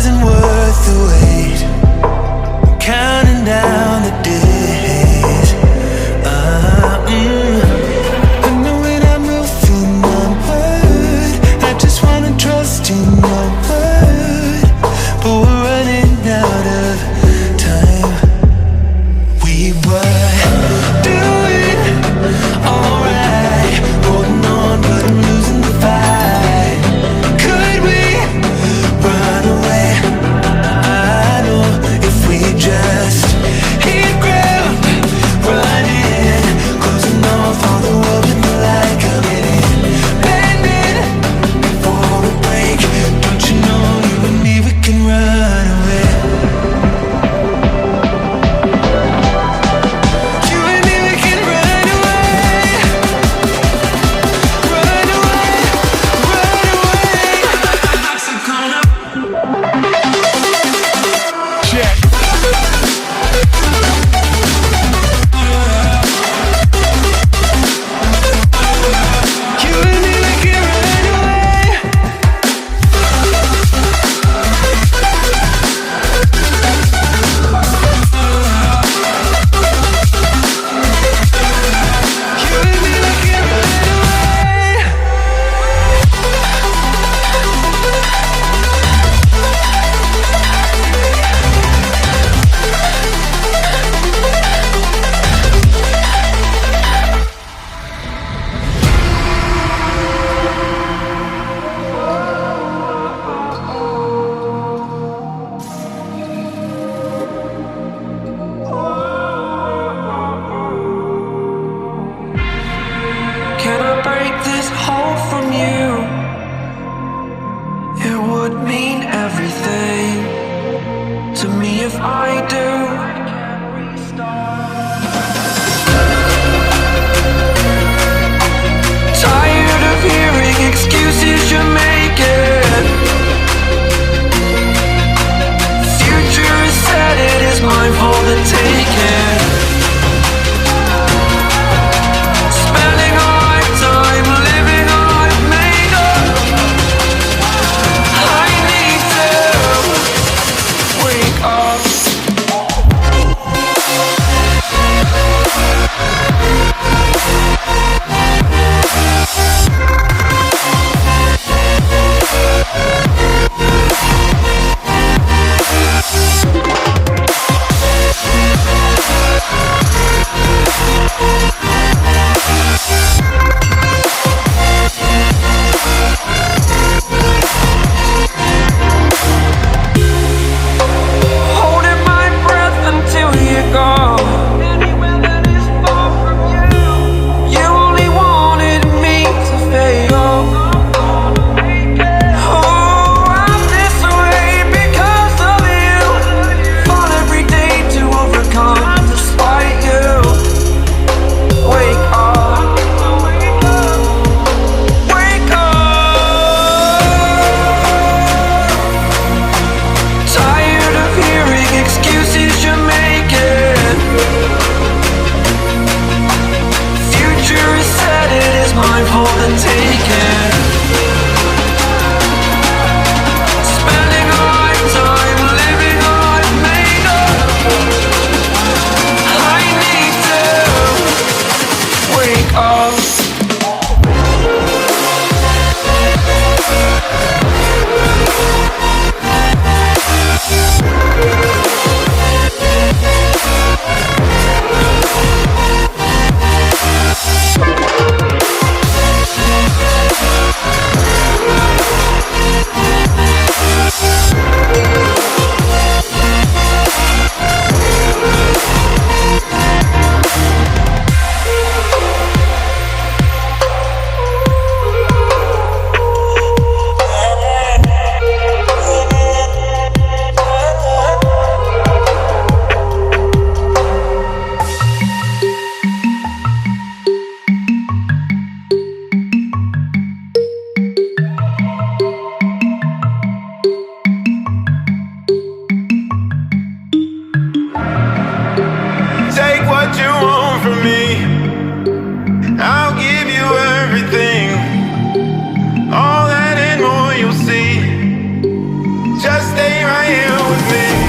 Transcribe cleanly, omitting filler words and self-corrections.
wasn't worth the wait. Counting down the days. I know when I'm moving onward, I just wanna trust in your word, but we're running out of time. We were doing alright, holding on, but I'm losing the fight. Could we run away? I know if we just hit stay right here with me.